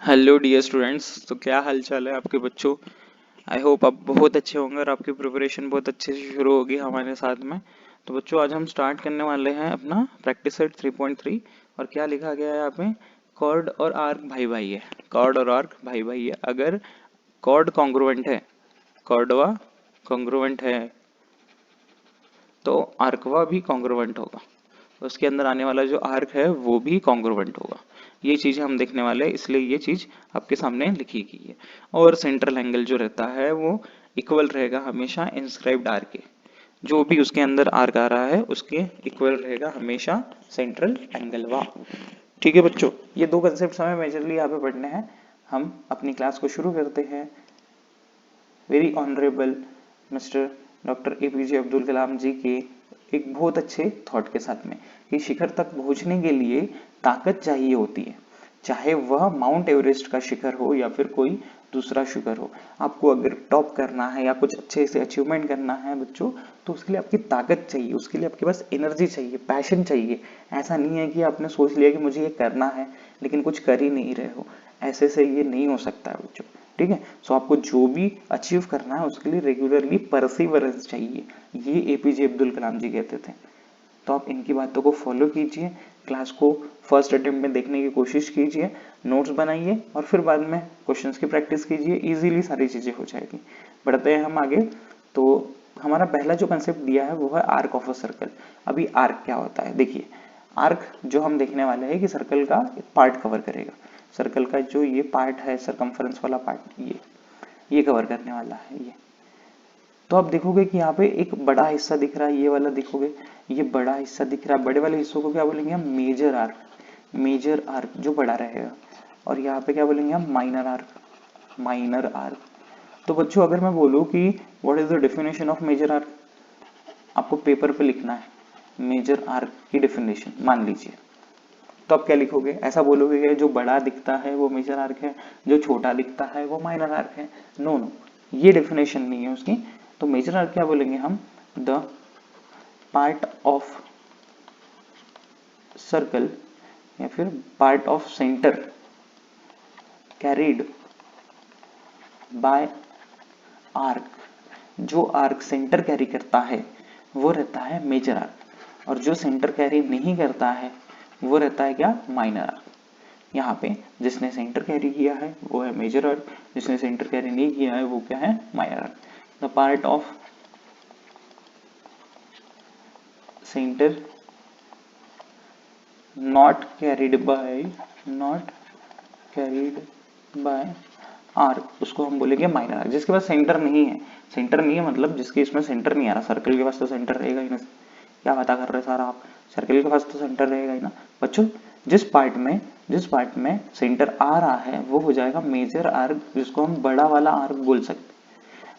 Hello dear students. तो क्या हाल चाल है आपके बच्चों। आई होप आप बहुत अच्छे होंगे और आपकी प्रिपरेशन बहुत अच्छे से शुरू होगी हमारे साथ में। तो बच्चों आज हम स्टार्ट करने वाले हैं अपना प्रैक्टिस सेट 3.3। और क्या लिखा गया है यहाँ पे, कॉर्ड और आर्क भाई भाई है। कॉर्ड और आर्क भाई भाई है। अगर कॉर्ड कॉन्ग्रुएंट है, कॉर्डवा कॉन्ग्रुएंट है तो आर्कवा भी कॉन्ग्रुएंट होगा। उसके अंदर आने वाला जो आर्क है वो भी कॉन्ग्रुएंट होगा। ये चीज़ हम देखने वाले हैं, इसलिए ये चीज़ आपके सामने लिखी गई है। और सेंट्रल एंगल जो रहता है वो इक्वल रहेगा हमेशा इंस्क्राइब्ड आर्क के। जो भी उसके अंदर आर्क आ रहा है उसके इक्वल रहेगा हमेशा सेंट्रल एंगल वा। ठीक है बच्चों, ये दो कंसेप्ट हमें मेजरली यहाँ पे पढ़ने हैं। हम अपनी क्लास को शुरू करते हैं। Very honourable mister doctor APJ Abdul Kalam ji के एक बहुत अच्छे थॉट के साथ में कि शिखर तक पहुंचने के लिए ताकत चाहिए होती है, चाहे वह माउंट एवरेस्ट का शिखर हो या फिर कोई दूसरा शिखर हो। आपको अगर टॉप करना है या कुछ अच्छे से अचीवमेंट करना है बच्चों, तो उसके लिए आपकी ताकत चाहिए, उसके लिए आपके पास एनर्जी चाहिए, पैशन चाहिए। ऐसा नहीं है कि आपने सोच लिया कि मुझे ये करना है लेकिन कुछ कर ही नहीं रहे हो। ऐसे से ये नहीं हो सकता है बच्चों। ठीक है, सो आपको जो भी अचीव करना है उसके लिए रेगुलरली परसिवरेंस चाहिए। ये APJ अब्दुल कलाम जी कहते थे। तो आप इनकी बातों को फॉलो कीजिए, क्लास को फर्स्ट अटेम्प्ट में देखने की कोशिश कीजिए, नोट्स बनाइए और फिर बाद में क्वेश्चंस की प्रैक्टिस कीजिए। इजीली सारी चीजें हो जाएगी। बढ़ते हैं हम आगे। तो हमारा पहला जो कंसेप्ट दिया है वो है आर्क ऑफ अ सर्कल। अभी आर्क क्या होता है देखिए। आर्क जो हम देखने वाले हैं कि सर्कल का पार्ट कवर करेगा। सर्कल का जो ये पार्ट है, सरकमफ्रेंस वाला पार्ट, ये कवर करने वाला है ये। तो आप देखोगे कि यहाँ पे एक बड़ा हिस्सा दिख रहा है, ये वाला देखोगे, ये बड़ा हिस्सा दिख रहा है। बड़े वाले हिस्सों को क्या बोलेंगे हम, मेजर आर्क। मेजर आर्क जो बड़ा रहेगा। और यहाँ पे क्या बोलेंगे हम, माइनर आर्क। Minor arc. तो बच्चों अगर मैं बोलूँ कि what is the definition of major arc, आपको पेपर पे लिखना है मेजर आर्क की डेफिनेशन मान लीजिए। तो आप क्या लिखोगे, ऐसा बोलोगे कि जो बड़ा दिखता है वो मेजर आर्क है, जो छोटा दिखता है वो माइनर आर्क है। नो नो, ये डेफिनेशन नहीं है उसकी। तो मेजर आर्क क्या बोलेंगे हम, द पार्ट ऑफ सर्कल या फिर part of centre carried bye arc. जो आर्क सेंटर कैरी करता है वो रहता है मेजर आर्क, और जो सेंटर कैरी नहीं करता है वो रहता है क्या, माइनर आर्क। यहाँ पे जिसने सेंटर कैरी किया है वो है मेजर आर्क, जिसने सेंटर कैरी नहीं किया है वो क्या है, minor arc. The part of centre not carried bye arc, उसको हम बोलेंगे माइनर आर्क। जिसके पास सेंटर नहीं है, सेंटर नहीं है मतलब जिसके इसमें सेंटर नहीं आ रहा। सर्कल के पास तो सेंटर रहेगा ही ना। क्या बात कर रहे हैं सारा आप, सर्कल के पास तो सेंटर रहेगा ही ना बच्चों। जिस पार्ट में सेंटर आ रहा है वो हो जाएगा मेजर आर्क, जिसको हम बड़ा वाला आर्क बोल सकते हैं।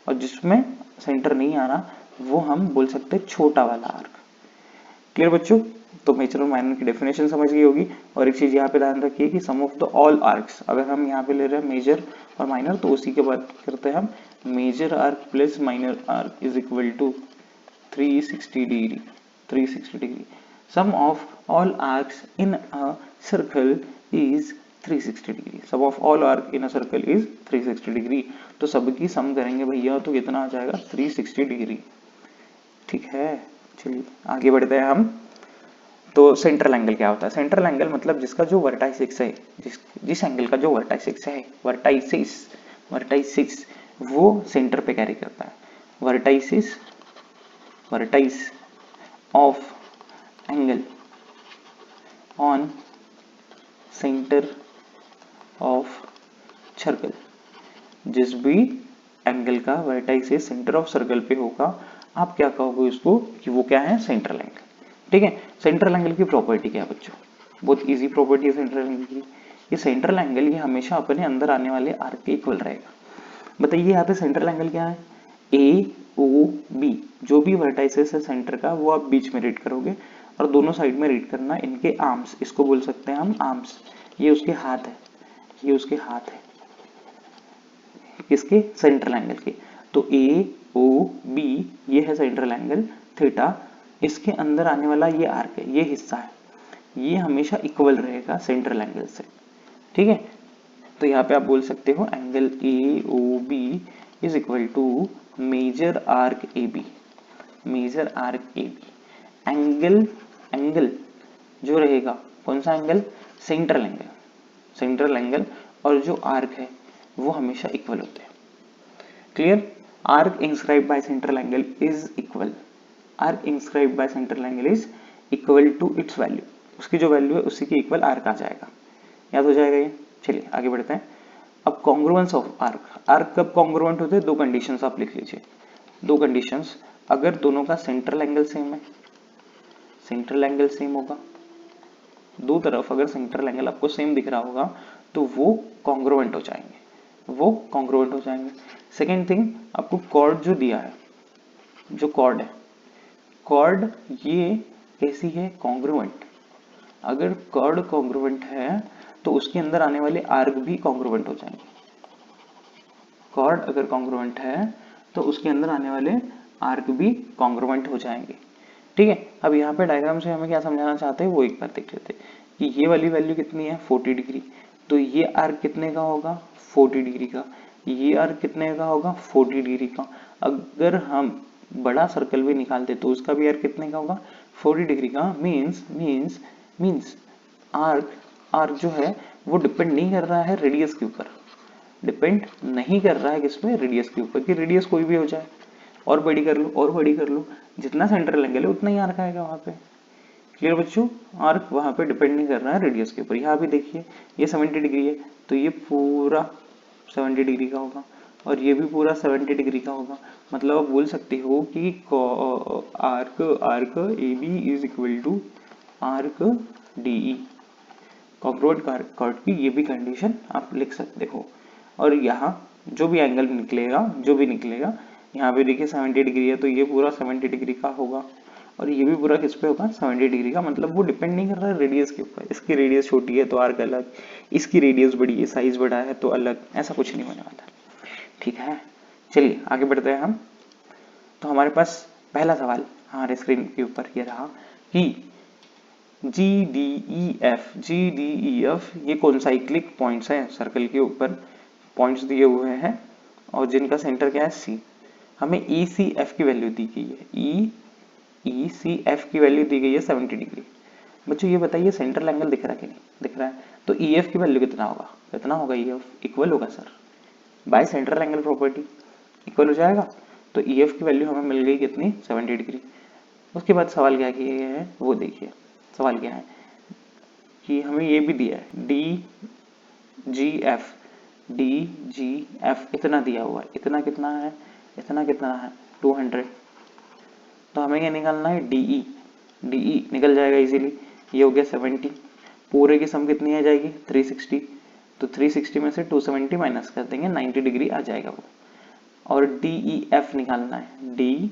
और जिसमें सेंटर नहीं आ रहा वो हम बोल सकते हैं छोटा वाला आर्क। क्लियर बच्चों। तो मेजर और माइनर की डेफिनेशन समझ गई होगी। और एक चीज यहाँ पे ध्यान रखिए कि सम ऑफ द ऑल आर्क्स, अगर हम यहाँ पे ले रहे हैं मेजर और माइनर तो उसी के बाद करते हैं हम major arc plus minor arc is equal to 360 degree. 360 degree. Sum of all arcs in a circle is 360 degree. Sum of all arc in a circle is 360 degree. तो सबकी सम करेंगे भैया तो कितना आ जाएगा, 360 डिग्री। ठीक है, चलिए आगे बढ़ते हैं हम। तो सेंट्रल एंगल क्या होता है, सेंट्रल एंगल मतलब जिसका जो वर्टाइसिस है, जिस एंगल का जो वर्टाइसिस है, वर्टाइसिस वो सेंटर पे कैरी करता है। Vertices, vertices of angle on centre of circle. जिस भी एंगल का वर्टाइसिस सेंटर ऑफ सर्कल पे होगा आप क्या कहोगे उसको कि वो क्या है, सेंट्रल एंगल। ठीक है, सेंट्रल एंगल की प्रॉपर्टी क्या है बच्चों, बहुत इजी प्रॉपर्टी है सेंट्रल एंगल की। ये सेंट्रल एंगल ये हमेशा अपने अंदर आने वाले आर्क के इक्वल रहेगा। बताइए यहाँ पे सेंट्रल एंगल क्या है, ए ओ बी। जो भी वर्टाइसिस है सेंटर का वो आप बीच में रीड करोगे और दोनों साइड में रीड करना इनके आर्म्स, इसको बोल सकते हैं हम आर्म्स। ये उसके हाथ है, ये उसके हाथ है किसके, सेंट्रल एंगल के। तो ए ओ बी ये है सेंट्रल एंगल थीटा। इसके अंदर आने वाला ये आर्क है, ये हिस्सा है, ये हमेशा इक्वल रहेगा सेंट्रल एंगल से। ठीक है, तो यहाँ पे आप बोल सकते हो angle A O B is equal to major arc A B, major arc A B. Angle angle जो रहेगा कौन सा angle, central angle, central angle और जो आर्क है वो हमेशा इक्वल होते हैं। Clear? Arc inscribe by central angle is equal, arc inscribe by central angle is equal to its value, उसकी जो वैल्यू है उसी के इक्वल आर्क आ जाएगा। याद हो जाएगा ये? चलिए आगे बढ़ते हैं। अब कॉन्ग्रुएंस ऑफ आर्क, आर्क कब कॉन्ग्रुएंट होते हैं? दो कंडीशंस आप लिख लीजिए, दो कंडीशंस। अगर दोनों का सेंट्रल एंगल सेम है, सेंट्रल एंगल सेम होगा, दो तरफ अगर सेंट्रल एंगल आपको सेम दिख रहा होगा तो वो कॉन्ग्रुएंट हो जाएंगे, वो कॉन्ग्रुएंट हो जाएंगे। सेकेंड थिंग, आपको कॉर्ड जो दिया है, जो कॉर्ड है, कॉर्ड ये कैसी है, कॉन्ग्रुएंट। अगर कॉर्ड कॉन्ग्रुएंट है तो उसके अंदर आने वाले आर्क भी कॉन्ग्रुएंट हो जाएंगे। कॉर्ड अगर कॉन्ग्रुएंट है तो उसके अंदर आने वाले आर्क भी कॉन्ग्रुएंट हो जाएंगे। ठीक है, अब यहाँ पे डायग्राम से हमें क्या समझाना चाहते हैं वो एक बार देख लेते हैं कि ये वाली वैल्यू कितनी है 40 डिग्री, तो ये आर्क कितने का होगा 40 डिग्री का, ये आर्क कितने का होगा 40 डिग्री का। अगर हम बड़ा सर्कल भी निकालते तो उसका भी आर्क कितने का होगा 40 डिग्री का। मीन्स आर्क आर्क जो है वो डिपेंड नहीं कर रहा है रेडियस के ऊपर, डिपेंड नहीं कर रहा है किसमें, रेडियस के ऊपर, कि रेडियस कोई भी हो जाए, और बड़ी कर लो और बड़ी कर लो, जितना सेंट्रल एंगल है उतना ही आर्क आएगा वहां पे। क्लियर बच्चों? आर्क वहां पे डिपेंड नहीं कर रहा है रेडियस के ऊपर। यहाँ भी देखिए ये 70 डिग्री है तो ये पूरा 70 डिग्री का होगा और ये भी पूरा 70 डिग्री का होगा। मतलब आप बोल सकते हो कि arc arc A B is equal to arc D E, congruent chord की ये भी कंडीशन आप लिख सकते हो। और यहाँ जो भी एंगल निकलेगा, जो भी निकलेगा, यहाँ पे देखिए 70 डिग्री है तो ये पूरा 70 डिग्री का होगा और ये भी पूरा किस पे होगा 70 डिग्री का। मतलब वो डिपेंड नहीं कर रहा है रेडियस के ऊपर, इसकी रेडियस छोटी है तो आर्क अलग, इसकी रेडियस बड़ी है, साइज बड़ा है तो अलग, ऐसा कुछ नहीं होने वाला। ठीक है, चलिए आगे बढ़ते हैं हम। तो हमारे पास पहला सवाल हमारे स्क्रीन के ऊपर ये रहा कि जी डी ई एफ ये कौन साइक्लिक पॉइंट्स हैं, सर्कल के ऊपर पॉइंट्स दिए हुए हैं और जिनका सेंटर क्या है सी। हमें ई सी एफ की वैल्यू दी गई है, ई सी एफ की वैल्यू दी गई है 70 डिग्री। बच्चों ये बताइए सेंट्रल एंगल दिख रहा है कि नहीं दिख रहा है? तो ई एफ की वैल्यू कितना होगा, कितना होगा ई एफ? इक्वल होगा sir, bye central angle property equal हो जाएगा। तो ई एफ की वैल्यू हमें मिल गई कितनी 70 डिग्री। उसके बाद सवाल क्या किए गए हैं वो देखिए। सवाल क्या है कि हमें ये भी दिया है डी जी एफ इतना दिया हुआ है, इतना कितना है, इतना कितना है 200। तो हमें क्या निकालना है डीई निकल जाएगा इजीली, ये हो गया 70, पूरे की सम कितनी आ जाएगी 360, तो 360 में से 270 माइनस कर देंगे 90 डिग्री आ जाएगा वो। और डी एफ निकालना है, डी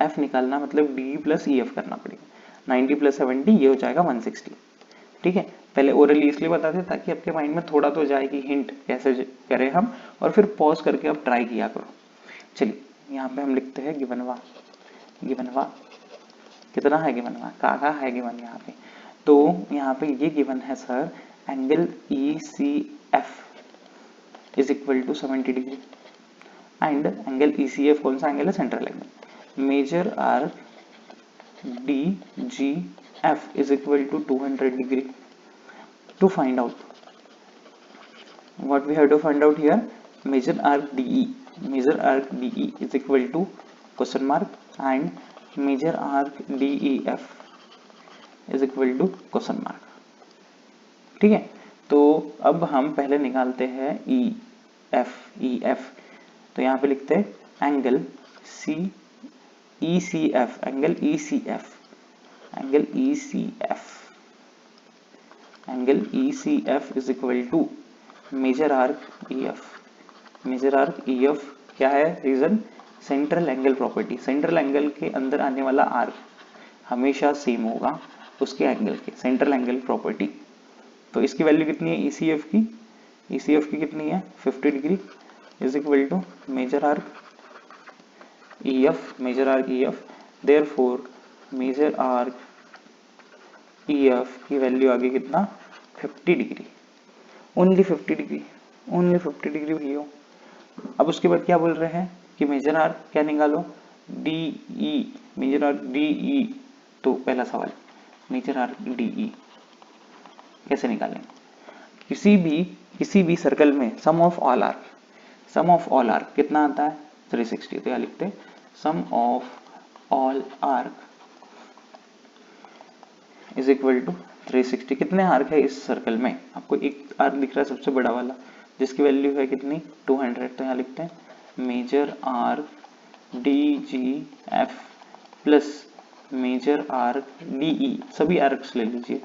एफ निकालना मतलब डी प्लस ई एफ करना पड़ेगा, 90 प्लस 70 ये हो जाएगा 160। ठीक है, पहले ओरली इसलिए बताते ताकि आपके माइंड में थोड़ा तो जाए कि हिंट कैसे करें हम, और फिर पॉज करके आप ट्राई किया करो। चलिए यहाँ पे हम लिखते हैं गिवनवा कितना है, गिवन का है गिवन यहाँ पे। तो यहाँ पे ये गिवन है sir angle E C F is equal to 70 degree and angle E C F कौन सा एंगल है, central angle. Major arc D G F is equal to 200 degree. To find out what we have to find out here, measure arc DE is equal to question mark and measure arc DEF is equal to question mark। ठीक है, तो अब हम पहले निकालते हैं EF। तो यहाँ पे लिखते हैं angle ECF, angle ECF is equal to major arc EF क्या है reason, central angle property. Central angle के अंदर आने वाला आर्क हमेशा सेम होगा उसके एंगल के, सेंट्रल एंगल प्रॉपर्टी। तो इसकी वैल्यू कितनी है ECF की कितनी है 50 degree is equal to major arc EF। Therefore major arc EF की वैल्यू आ गई कितना 50 degree. Only 50 degree, only 50 degree भैया। अब उसके बाद क्या बोल रहे हैं कि मेजर आर्क क्या निकालो, D E, major arc D E. तो पहला सवाल, मेजर आर्क डी ई कैसे निकालेंगे? किसी भी सर्कल में sum of all arc, sum of all arc कितना आता है 360। तो यहाँ लिखते हैं sum of all arc is equal to 360। कितने आर्क है इस सर्कल में? आपको एक आर्क दिख रहा है सबसे बड़ा वाला, जिसकी वैल्यू है कितनी 200। तो यहाँ लिखते हैं major arc D G F plus major arc D E, सभी आर्क्स ले लीजिए,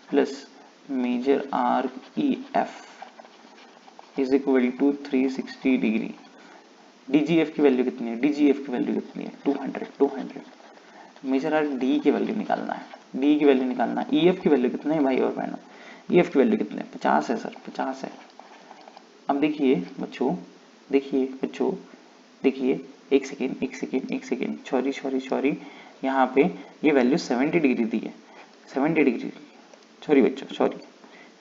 plus major arc E F is equal to 360 degree. DGF की वैल्यू कितनी है? डीजीएफ की वैल्यू कितनी है 200। मेजर आर्क डी की वैल्यू निकालना है, डी की वैल्यू निकालना है। ईएफ की वैल्यू कितनी है भाई और बहनों? ईएफ की वैल्यू कितनी है? 50 है सर, 50 है। अब देखिए बच्चों, देखिए एक सेकेंड, सॉरी, यहाँ पे ये वैल्यू 70 डिग्री दी है, 70 डिग्री, सॉरी बच्चों सॉरी,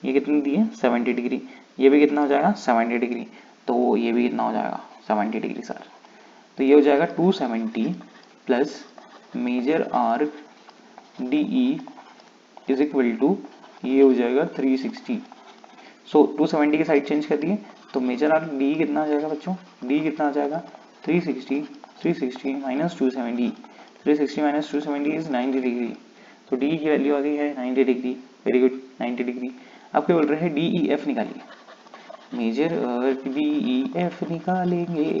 ये कितनी दी है 70 डिग्री। ये भी कितना हो जाएगा 70 डिग्री, तो ये भी कितना हो जाएगा 70 डिग्री सर। तो ये हो जाएगा 270 plus major arc D E is equal to, ये हो जाएगा 360। सो 270 की साइड चेंज कर दिए, तो मेजर आर्क डी कितना आ जाएगा बच्चों? डी कितना आ जाएगा 360 माइनस 270, 360 माइनस 270 इज 90 डिग्री। तो डी की वैल्यू आ गई है 90 डिग्री। Very good, 90 degree. अब क्या बोल रहे हैं? डी ई एफ निकालिए, major arc D E F निकालेंगे।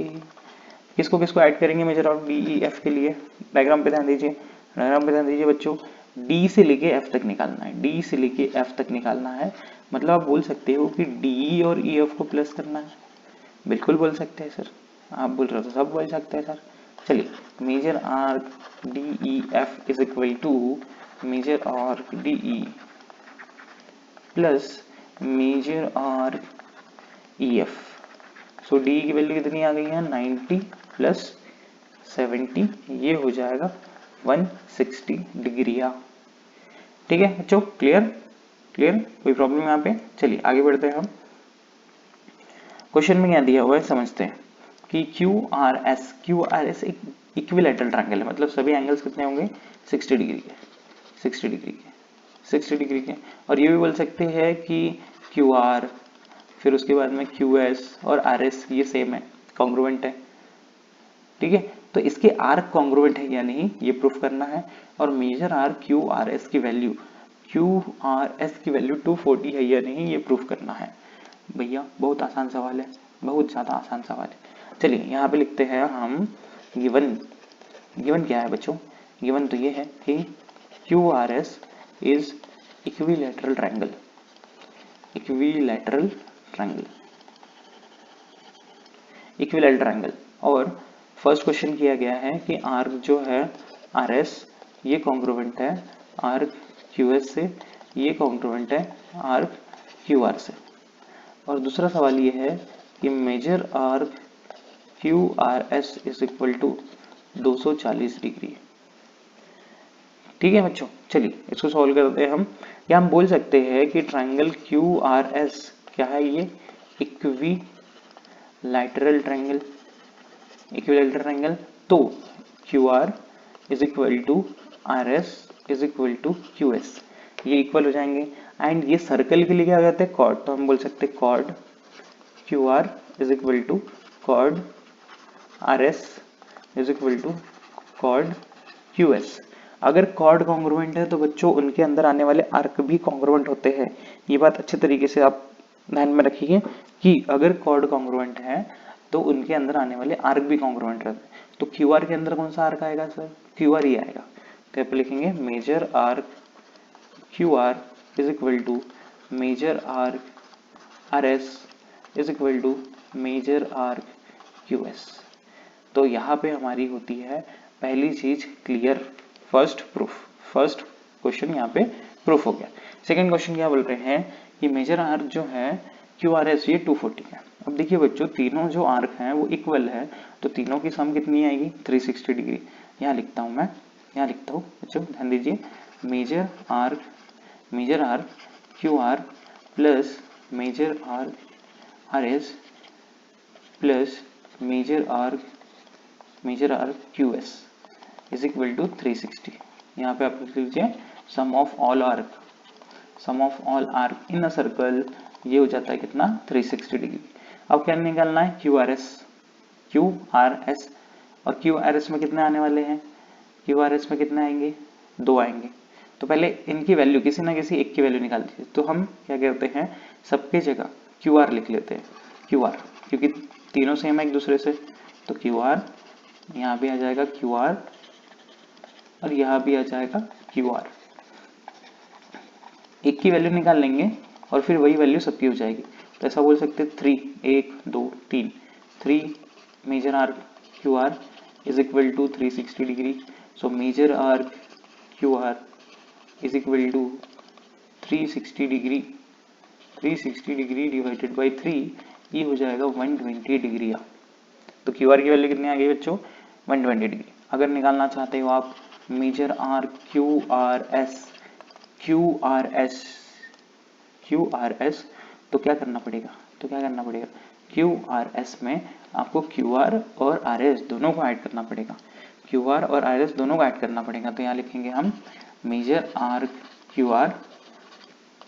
किसको किसको ऐड करेंगे major arc D E F के लिए? डायग्राम पे ध्यान दीजिए, डायग्राम पे ध्यान दीजिए बच्चों। डी से लेके एफ तक निकालना है, डी से लेके एफ तक निकालना है। मतलब आप बोल सकते हो कि डी और ई एफ को प्लस करना है। बिल्कुल बोल सकते हैं सर, आप बोल रहे हो तो सब बोल सकते हैं सर। चलिए, major arc D E F is equal to major arc D E plus major arc E F. So D की वैल्यू कितनी आ गई है 90 प्लस 70, ये हो जाएगा 160 डिग्री। ठीक है बच्चों, क्लियर? कोई प्रॉब्लम यहाँ पे? चलिए आगे बढ़ते हैं हम। क्वेश्चन में क्या दिया हुआ है समझते हैं कि क्यू आर एस एक इक्विलैटरल ट्रायंगल है, मतलब सभी एंगल्स कितने होंगे 60 डिग्री के, 60 डिग्री के। और ये भी बोल सकते हैं कि क्यू आर, फिर उसके बाद में क्यू एस और आर एस ये सेम है, कॉन्ग्रुएंट है। ठीक है, तो इसके आर्क कॉन्ग्रुएंट है या नहीं ये प्रूफ करना है। और major arc Q R S की वैल्यू 240 है या नहीं ये प्रूफ करना है। भैया बहुत आसान सवाल है, बहुत ज़्यादा आसान सवाल है। चलिए यहाँ पे लिखते हैं हम गिवन क्या है बच्चों? गिवन तो ये है कि Q R S is equilateral triangle, equilateral triangle. और फर्स्ट क्वेश्चन किया गया है कि आर्क जो है आर एस ये कॉन्ग्रुएंट है आर्क क्यू एस से, ये कॉन्ग्रुएंट है आर्क क्यू आर से। और दूसरा सवाल ये है कि major arc Q R S is equal to 240 degree. ठीक है बच्चों, चलिए इसको सॉल्व करते हैं हम। या हम बोल सकते हैं कि ट्रायंगल क्यू आर एस क्या है? ये इक्विलैटरल ट्रायंगल। तो Q R is equal to R S is equal to Q S, ये इक्वल हो जाएंगे। एंड ये सर्कल के लिए क्या कहते हैं? कॉर्ड। तो हम बोल सकते हैं chord Q R is equal to chord R S is equal to chord Q S. अगर कॉर्ड कॉन्ग्रुएंट है तो बच्चों उनके अंदर आने वाले आर्क भी कॉन्ग्रुएंट होते हैं। ये बात अच्छे तरीके से आप ध्यान में रखिए कि अगर कॉर्ड कॉन्ग्रुएंट है तो उनके अंदर आने वाले आर्क भी कॉन्ग्रुएंट रहते हैं। तो क्यू आर के अंदर कौन सा आर्क आएगा सर? क्यू आर ही आएगा। तो आप लिखेंगे major arc Q R is equal to major arc R S is equal to major arc Q S. तो यहाँ पे हमारी होती है पहली चीज क्लियर, फर्स्ट क्वेश्चन यहाँ पे प्रूफ हो गया। सेकंड क्वेश्चन क्या बोल रहे हैं कि मेजर आर्क जो है क्यू आर एस ये 240 है। अब देखिए बच्चों तीनों जो आर्क हैं वो इक्वल है, तो तीनों की सम कितनी आएगी 360 डिग्री। यहाँ लिखता हूँ मैं, यहाँ लिखता हूँ बच्चों ध्यान दीजिए, major arc Q R plus major arc R S plus major arc Q S is equal to 360। यहाँ पे आप लिख लीजिए sum of all arc in a circle, ये हो जाता है कितना 360 डिग्री। अब क्या निकालना है क्यू आर एस और क्यू आर एस में कितने आने वाले हैं, क्यू आर एस में कितने आएंगे 2 आएंगे। तो पहले इनकी वैल्यू किसी ना किसी एक की वैल्यू निकाल दीजिए। तो हम क्या करते हैं सबके जगह क्यू आर लिख लेते हैं, क्यू आर क्योंकि तीनों सेम है एक दूसरे से। तो क्यू आर यहाँ भी आ जाएगा क्यू आर और यहाँ भी आ जाएगा क्यू आर। एक की वैल्यू निकाल लेंगे और फिर वही वैल्यू सबकी हो जाएगी। तो ऐसा बोल सकते हैं 3 1 2 3 3 major arc Q R is equal to 360 degree. So major arc Q R is equal to 360 degree divided by 3, ये हो जाएगा 120 डिग्री। तो क्यू आर की वैल्यू कितनी आ गई बच्चों 120 डिग्री। अगर निकालना चाहते हो आप major arc Q R S तो क्या करना पड़ेगा, क्यू आर एस में आपको क्यू आर और आर एस दोनों को ऐड करना पड़ेगा, तो यहाँ लिखेंगे हम major arc Q R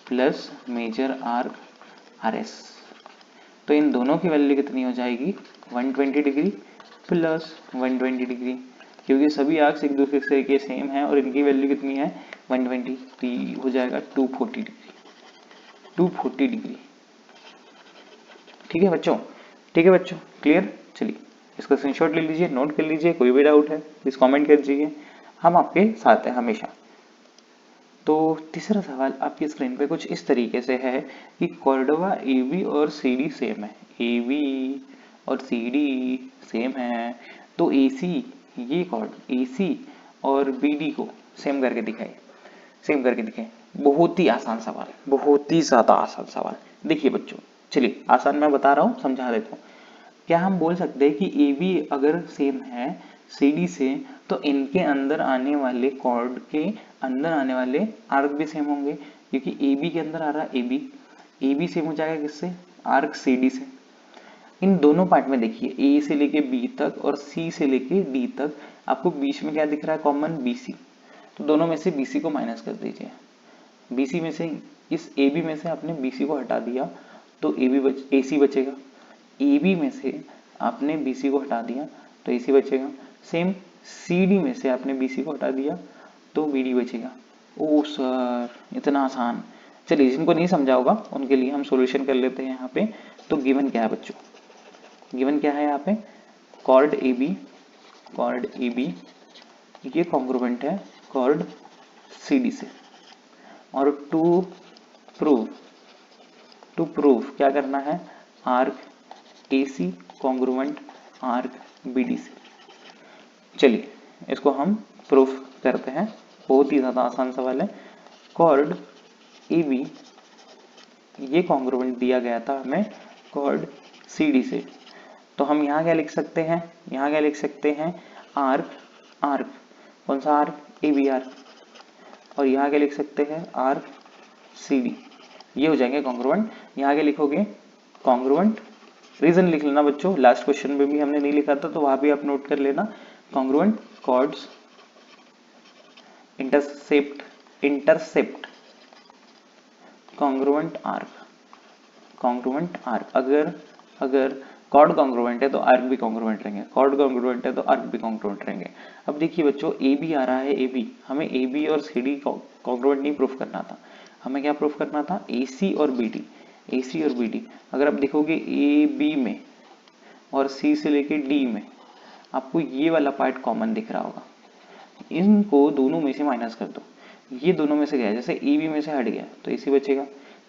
plus major arc R S. तो इन दोनों की वैल्यू कितनी हो जाएगी 120 डिग्री प्लस 120 डिग्री, क्योंकि सभी आर्क्स एक दूसरे के सेम है और इनकी वैल्यू कितनी है 120, तो ये हो जाएगा 240 डिग्री। ठीक है बच्चों, क्लियर। चलिए इसका स्क्रीनशॉट ले लीजिए, नोट कर लीजिए, कोई भी डाउट है प्लीज कमेंट कर दीजिए, हम आपके साथ हैं हमेशा। तो तीसरा सवाल आपकी स्क्रीन पे कुछ इस तरीके से है कि कॉर्डोवा AB और CD सेम है, तो AC ये कॉर्ड AC और BD को सेम करके दिखाए। बहुत ही आसान सवाल, बहुत ही ज्यादा आसान सवाल। देखिए बच्चों, चलिए आसान मैं बता रहा हूँ, समझा देता हूँ। क्या हम बोल सकते हैं कि AB अगर सेम है CD से तो इनके अंदर आने वाले कॉर्ड के अंदर आने वाले आर्क भी सेम होंगे, क्योंकि AB के अंदर आ रहा है AB सेम हो जाएगा किससे, आर्क CD से। इन दोनों पार्ट में देखिए A से लेके B तक और C से लेके D तक आपको बीच में क्या दिख रहा है कॉमन BC, तो दोनों में से BC को माइनस कर दीजिए। BC में से इस AB में से आपने BC को हटा दिया तो AC बचेगा, AB में से आपने BC को हटा दिया तो AC बचेगा, सेम CD में से आपने BC को हटा दिया तो BD बचेगा। ओ सर इतना आसान, चलिए जिनको नहीं समझा होगा उनके लिए हम सॉल्यूशन कर लेते हैं यहाँ पे। तो गिवन क्या है बच्चों, गिवन क्या है यहाँ पे कॉर्ड AB ये कॉन्ग्रुएंट है कॉर्ड CD से, और टू प्रूव क्या करना है arc AC congruent arc BD से। चलिए इसको हम प्रूफ करते हैं, बहुत ही ज्यादा आसान सवाल है। कॉर्ड AB ये कॉन्ग्रुएंट दिया गया था हमें कॉर्ड CD से, तो हम यहाँ क्या लिख सकते हैं, आर्क कौन सा आर्क AB आर्क, और यहाँ क्या लिख सकते हैं आर्क CD, ये हो जाएंगे कॉन्ग्रुएंट। यहाँ क्या लिखोगे कॉन्ग्रुएंट, रीजन लिख लेना बच्चों, लास्ट क्वेश्चन में भी हमने नहीं लिखा था तो वहां भी आप नोट कर लेना, congruent chords intercept congruent arc. अगर कॉर्ड कॉन्ग्रुएंट है तो आर्क भी कॉन्ग्रुएंट रहेंगे, अब देखिए बच्चों AB आ रहा है, हमें AB और CD कॉन्ग्रुएंट नहीं प्रूफ करना था, हमें क्या प्रूफ करना था AC और BD। अगर आप देखोगे AB में और C से लेके D में आपको ये वाला पार्ट कॉमन दिख रहा होगा, इनको दोनों में से माइनस कर दो, ये दोनों में से गया, जैसे AB में से हट गया तो AC बचेगा,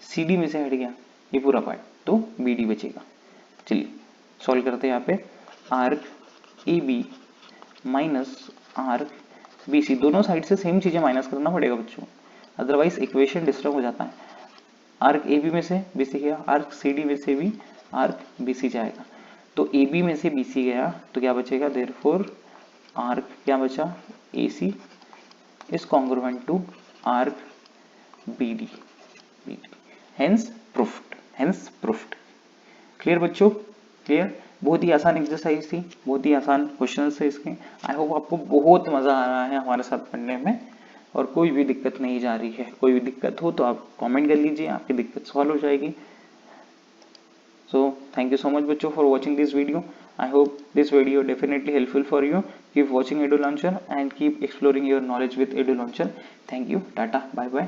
CD में से हट गया ये पूरा पार्ट तो BD बचेगा। चलिए सॉल्व करते हैं यहाँ पे, arc AB minus arc BC, दोनों साइड से सेम चीजें माइनस करना पड़ेगा बच्चों, अदरवाइज इक्वेशन डिस्टर्ब हो जाता है। आर्क AB में से BC गया, आर्क CD में से भी आर्क BC जाएगा, तो AB में से BC गया तो क्या बचेगा, देयरफॉर आर्क क्या बचा AC is congruent to arc BD, hence proved. Hence proved. Clear बच्चों, क्लियर। बहुत ही आसान एक्सरसाइज थी, बहुत ही आसान क्वेश्चन थे इसके। आई होप आपको बहुत मजा आ रहा है हमारे साथ पढ़ने में और कोई भी दिक्कत नहीं जा रही है। कोई भी दिक्कत हो तो आप कमेंट कर लीजिए, आपकी दिक्कत सॉल्व हो जाएगी। So thank you so much बच्चों for watching this video. I hope this video definitely helpful for you. Keep watching Edu Launcher and keep exploring your knowledge with Edu Launcher. Thank you. Tata. Bye bye.